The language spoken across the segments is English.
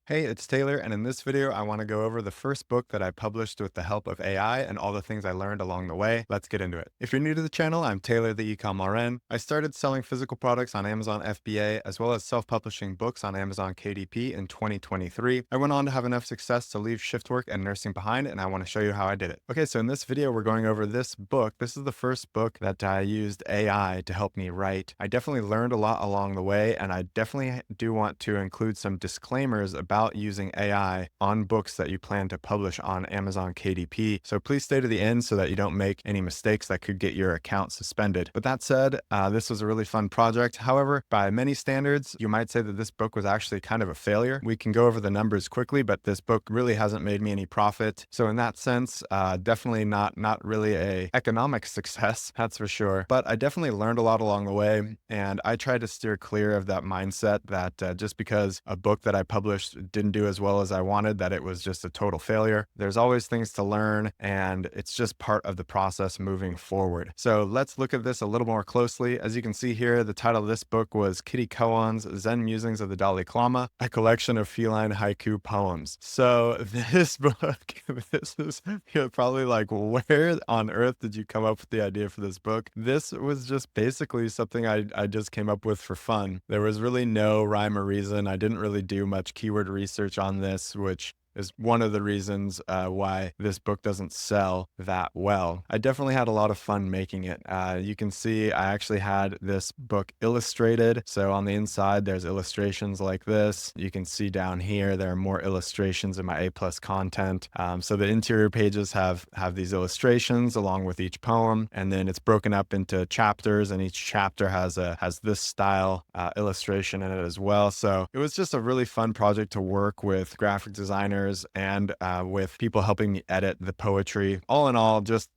Hey, it's Taylor, and in this video, I want to go over the first book that I published with the help of AI and all the things I learned along the way. Let's get into it. If you're new to the channel, I'm Taylor, the Ecom RN. I started selling physical products on Amazon FBA, as well as self-publishing books on Amazon KDP in 2023. I went on to have enough success to leave shift work and nursing behind, and I want to show you how I did it. Okay, so in this video, we're going over this book. This is the first book that I used AI to help me write. I definitely learned a lot along the way, and I definitely do want to include some disclaimers about using AI on books that you plan to publish on Amazon KDP. So please stay to the end so that you don't make any mistakes that could get your account suspended. But that said, this was a really fun project. However, by many standards, you might say that this book was actually kind of a failure. We can go over the numbers quickly, but this book really hasn't made me any profit. So in that sense, definitely not really a economic success, that's for sure. But I definitely learned a lot along the way, and I tried to steer clear of that mindset that just because a book that I published didn't do as well as I wanted, that it was just a total failure. There's always things to learn, and it's just part of the process moving forward. So let's look at this a little more closely. As you can see here, the title of this book was Kitty Koan's Zen Musings of the Dalai Lama, a collection of feline haiku poems. So this book, this is, you're probably like, where on earth did you come up with the idea for this book? This was just basically something I just came up with for fun. There was really no rhyme or reason. I didn't really do much keyword research on this, which is one of the reasons why this book doesn't sell that well. I definitely had a lot of fun making it. You can see I actually had this book illustrated. So on the inside, there's illustrations like this. You can see down here, there are more illustrations in my A+ content. So the interior pages have these illustrations along with each poem, and then it's broken up into chapters, and each chapter has this style illustration in it as well. So it was just a really fun project to work with graphic designers and with people helping me edit the poetry. All in all, just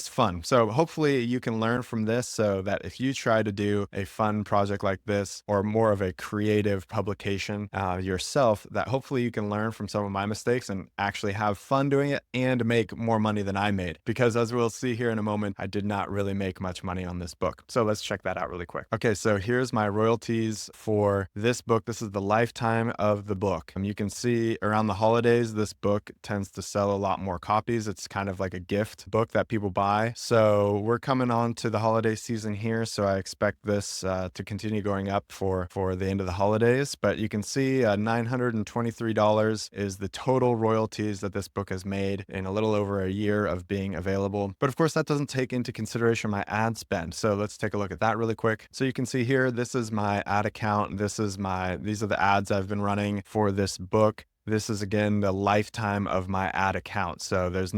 fun. So hopefully you can learn from this, so that if you try to do a fun project like this, or more of a creative publication yourself, that hopefully you can learn from some of my mistakes and actually have fun doing it and make more money than I made. Because as we'll see here in a moment, I did not really make much money on this book. So let's check that out really quick. Okay, so here's my royalties for this book. This is the lifetime of the book. You can see around the holidays, this book tends to sell a lot more copies. It's kind of like a gift book that people buy. So we're coming on to the holiday season here, so I expect this to continue going up for the end of the holidays. But you can see $923 is the total royalties that this book has made in a little over a year of being available. But of course, that doesn't take into consideration my ad spend. So let's take a look at that really quick. So you can see here, this is my ad account. These are the ads I've been running for this book. This is, again, the lifetime of my ad account. So there's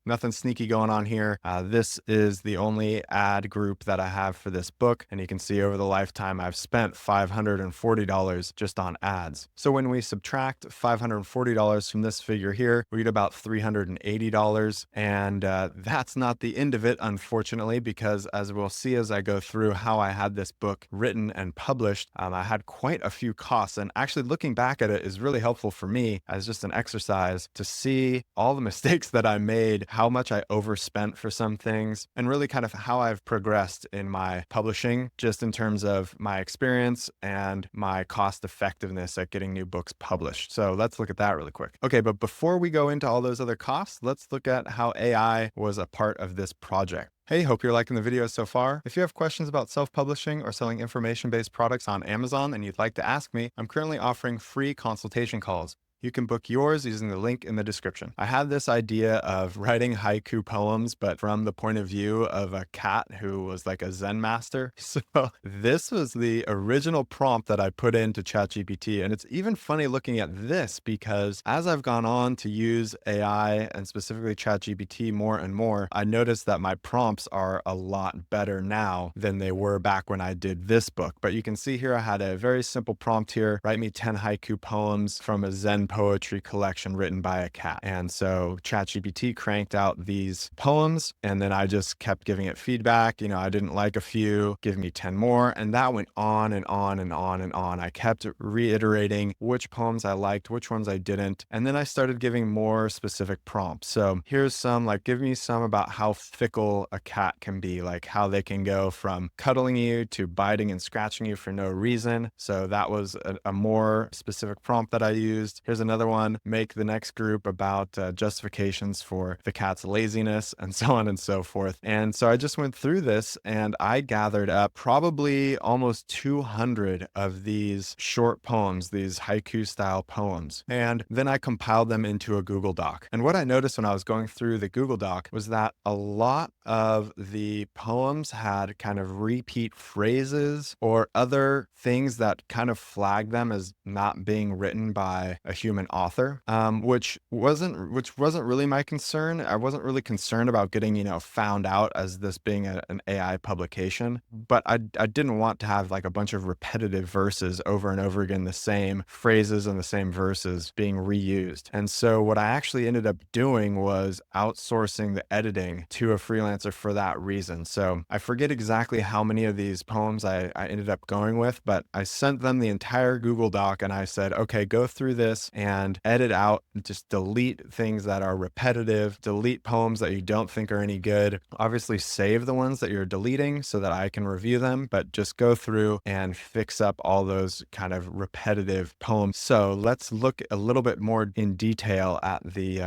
nothing sneaky going on here. This is the only ad group that I have for this book. And you can see over the lifetime, I've spent $540 just on ads. So when we subtract $540 from this figure here, we get about $380. And that's not the end of it, unfortunately, because as we'll see as I go through how I had this book written and published, I had quite a few costs. And actually looking back at it is really helpful for me as just an exercise to see all the mistakes that I made, how much I overspent for some things, and really kind of how I've progressed in my publishing, just in terms of my experience and my cost effectiveness at getting new books published. So let's look at that really quick. Okay, but before we go into all those other costs, let's look at how AI was a part of this project. Hey, hope you're liking the video so far. If you have questions about self-publishing or selling information-based products on Amazon and you'd like to ask me, I'm currently offering free consultation calls. You can book yours using the link in the description. I had this idea of writing haiku poems, but from the point of view of a cat who was like a Zen master. So this was the original prompt that I put into ChatGPT. And it's even funny looking at this, because as I've gone on to use AI and specifically ChatGPT more and more, I noticed that my prompts are a lot better now than they were back when I did this book. But you can see here, I had a very simple prompt here: write me 10 haiku poems from a Zen poetry collection written by a cat. And so ChatGPT cranked out these poems, and then I just kept giving it feedback. I didn't like a few, give me 10 more. And that went on and on and on and on. I kept reiterating which poems I liked, which ones I didn't. And then I started giving more specific prompts. So here's some, like, give me some about how fickle a cat can be, like how they can go from cuddling you to biting and scratching you for no reason. So that was a more specific prompt that I used. Here's another one, make the next group about justifications for the cat's laziness, and so on and so forth. And so I just went through this and I gathered up probably almost 200 of these short poems, these haiku style poems. And then I compiled them into a Google Doc. And what I noticed when I was going through the Google Doc was that a lot of the poems had kind of repeat phrases or other things that kind of flagged them as not being written by a human author, which wasn't really my concern. I wasn't really concerned about getting, found out as this being an AI publication, but I didn't want to have like a bunch of repetitive verses over and over again, the same phrases and the same verses being reused. And so what I actually ended up doing was outsourcing the editing to a freelancer for that reason. So I forget exactly how many of these poems I ended up going with, but I sent them the entire Google Doc and I said, okay, go through this and edit out, just delete things that are repetitive, delete poems that you don't think are any good. Obviously save the ones that you're deleting so that I can review them, but just go through and fix up all those kind of repetitive poems. So let's look a little bit more in detail at the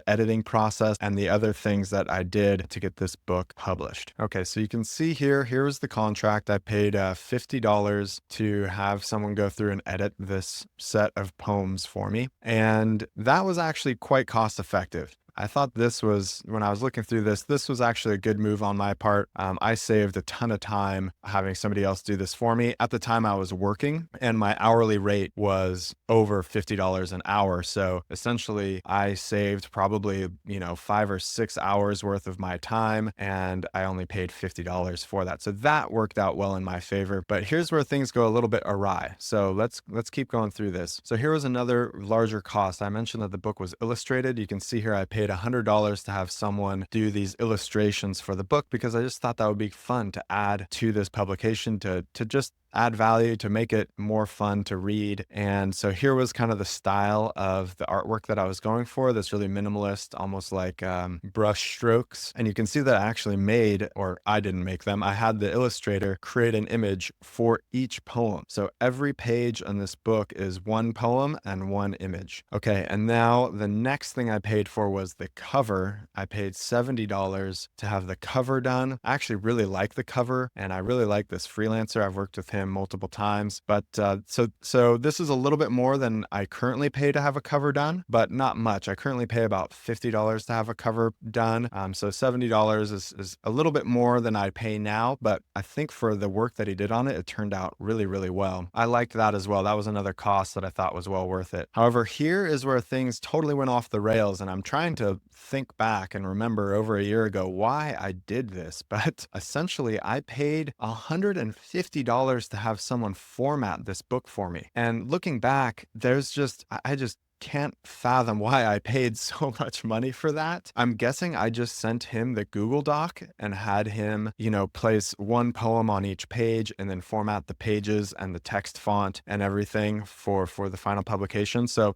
editing process and the other things that I did to get this book published. Okay, so you can see here's the contract. I paid $50 to have someone go through and edit this set of poems for me. And that was actually quite cost effective. I thought this was, when I was looking through this was actually a good move on my part. I saved a ton of time having somebody else do this for me. At the time I was working and my hourly rate was over $50 an hour. So essentially I saved probably, 5 or 6 hours worth of my time and I only paid $50 for that. So that worked out well in my favor. But here's where things go a little bit awry. So let's keep going through this. So here was another larger cost. I mentioned that the book was illustrated. You can see here I paid $100 to have someone do these illustrations for the book because I just thought that would be fun to add to this publication to just add value, to make it more fun to read. And so here was kind of the style of the artwork that I was going for, this really minimalist, almost like brush strokes. And you can see that I actually made, or I didn't make them, I had the illustrator create an image for each poem. So every page in this book is one poem and one image. Okay, and now the next thing I paid for was the cover. I paid $70 to have the cover done. I actually really like the cover and I really like this freelancer. I've worked with him multiple times, but so this is a little bit more than I currently pay to have a cover done, but not much. I currently pay about $50 to have a cover done. So $70 is a little bit more than I pay now, but I think for the work that he did on it, it turned out really, really well. I liked that as well. That was another cost that I thought was well worth it. However, here is where things totally went off the rails, and I'm trying to think back and remember over a year ago why I did this, but essentially I paid $150 to have someone format this book for me. And looking back, I just can't fathom why I paid so much money for that. I'm guessing I just sent him the Google Doc and had him, place one poem on each page and then format the pages and the text font and everything for the final publication. So,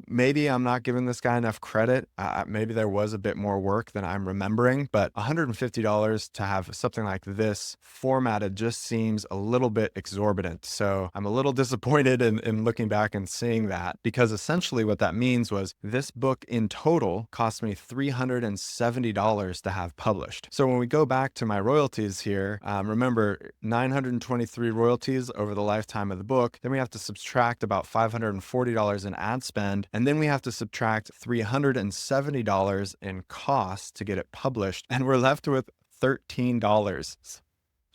maybe I'm not giving this guy enough credit. Maybe there was a bit more work than I'm remembering, but $150 to have something like this formatted just seems a little bit exorbitant. So I'm a little disappointed in looking back and seeing that, because essentially what that means was this book in total cost me $370 to have published. So when we go back to my royalties here, remember 923 royalties over the lifetime of the book. Then we have to subtract about $540 in ad spend. And then we have to subtract $370 in costs to get it published. And we're left with $13.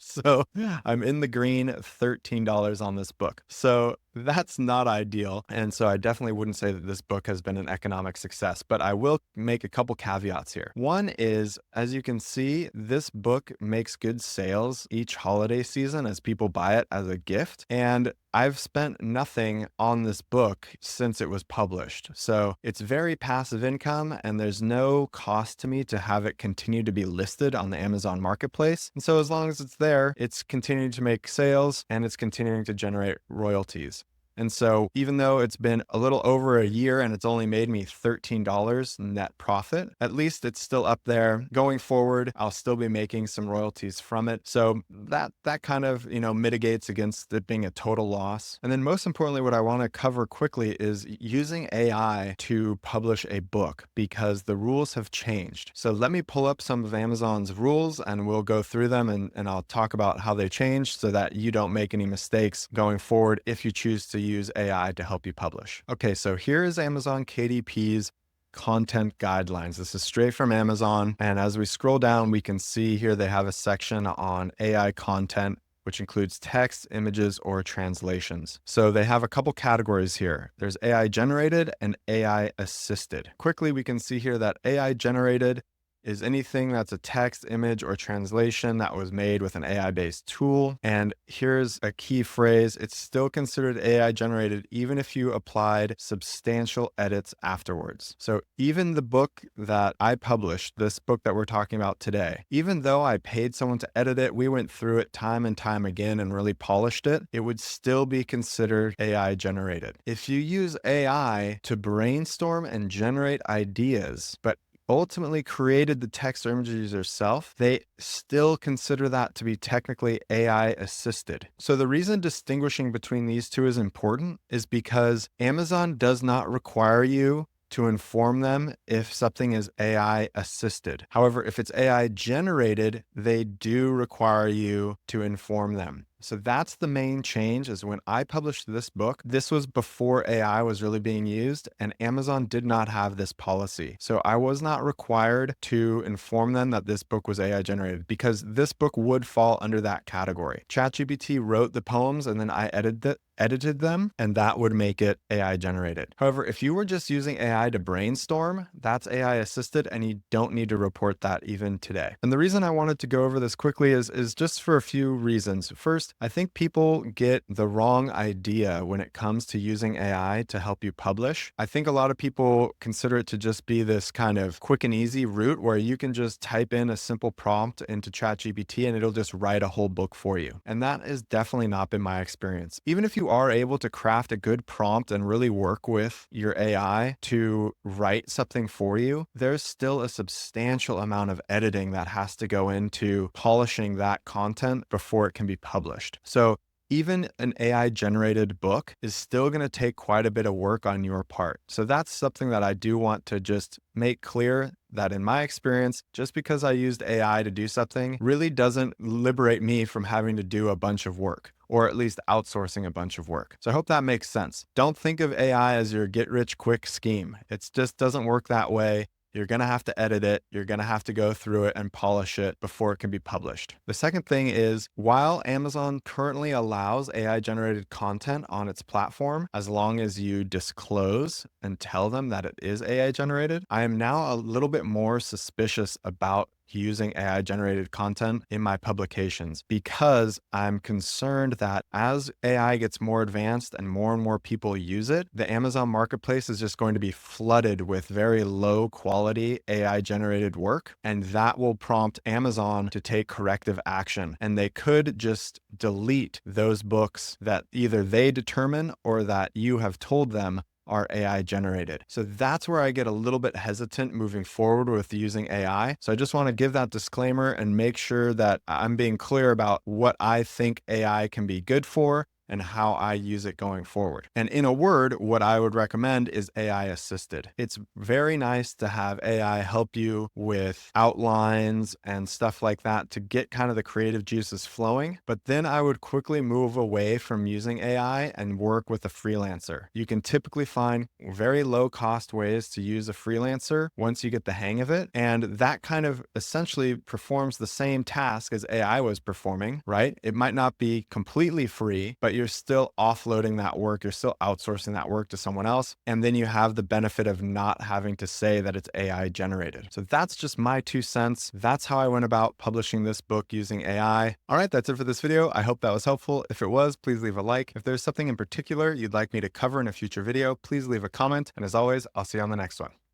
So I'm in the green, $13 on this book. So That's not ideal. And so I definitely wouldn't say that this book has been an economic success, but I will make a couple caveats here. One is, as you can see, this book makes good sales each holiday season as people buy it as a gift. And I've spent nothing on this book since it was published. So it's very passive income, and there's no cost to me to have it continue to be listed on the Amazon marketplace. And so as long as it's there, it's continuing to make sales and it's continuing to generate royalties. And so even though it's been a little over a year and it's only made me $13 net profit, at least it's still up there. Going forward, I'll still be making some royalties from it. So that kind of, mitigates against it being a total loss. And then most importantly, what I want to cover quickly is using AI to publish a book, because the rules have changed. So let me pull up some of Amazon's rules and we'll go through them, and I'll talk about how they changed so that you don't make any mistakes going forward if you choose to use AI to help you publish. Okay, so here is Amazon KDP's content guidelines. This is straight from Amazon. And as we scroll down, we can see here they have a section on AI content, which includes text, images, or translations. So they have a couple categories here. There's AI generated and AI assisted. Quickly, we can see here that AI generated is anything that's a text, image, or translation that was made with an AI-based tool. And here's a key phrase: it's still considered AI generated even if you applied substantial edits afterwards. So even the book that I published, this book that we're talking about today, even though I paid someone to edit it, we went through it time and time again and really polished it, it would still be considered AI generated. If you use AI to brainstorm and generate ideas, but ultimately created the text or images yourself, they still consider that to be technically AI assisted. So the reason distinguishing between these two is important is because Amazon does not require you to inform them if something is AI assisted. However, if it's AI generated, they do require you to inform them. So that's the main change. Is when I published this book, this was before AI was really being used, and Amazon did not have this policy. So I was not required to inform them that this book was AI generated, because this book would fall under that category. ChatGPT wrote the poems and then I edited them, and that would make it AI generated. However, if you were just using AI to brainstorm, that's AI assisted, and you don't need to report that even today. And the reason I wanted to go over this quickly is just for a few reasons. First, I think people get the wrong idea when it comes to using AI to help you publish. I think a lot of people consider it to just be this kind of quick and easy route where you can just type in a simple prompt into ChatGPT and it'll just write a whole book for you. And that has definitely not been my experience. Even if you are able to craft a good prompt and really work with your AI to write something for you, there's still a substantial amount of editing that has to go into polishing that content before it can be published. So even an AI generated book is still going to take quite a bit of work on your part. So that's something that I do want to just make clear, that in my experience, just because I used AI to do something really doesn't liberate me from having to do a bunch of work, or at least outsourcing a bunch of work. So I hope that makes sense. Don't think of AI as your get rich quick scheme. It just doesn't work that way. You're going to have to edit it. You're going to have to go through it and polish it before it can be published. The second thing is, while Amazon currently allows AI generated content on its platform, as long as you disclose and tell them that it is AI generated, I am now a little bit more suspicious about using AI generated content in my publications, because I'm concerned that as AI gets more advanced and more people use it, the Amazon marketplace is just going to be flooded with very low quality AI generated work. And that will prompt Amazon to take corrective action. And they could just delete those books that either they determine or that you have told them are AI generated. So that's where I get a little bit hesitant moving forward with using AI. So I just want to give that disclaimer and make sure that I'm being clear about what I think AI can be good for and how I use it going forward. And in a word, what I would recommend is AI assisted. It's very nice to have AI help you with outlines and stuff like that to get kind of the creative juices flowing. But then I would quickly move away from using AI and work with a freelancer. You can typically find very low cost ways to use a freelancer once you get the hang of it. And that kind of essentially performs the same task as AI was performing, right? It might not be completely free, but but you're still offloading that work. You're still outsourcing that work to someone else. And then you have the benefit of not having to say that it's AI generated. So that's just my 2 cents. That's how I went about publishing this book using AI. All right, that's it for this video. I hope that was helpful. If it was, please leave a like. If there's something in particular you'd like me to cover in a future video, please leave a comment. And as always, I'll see you on the next one.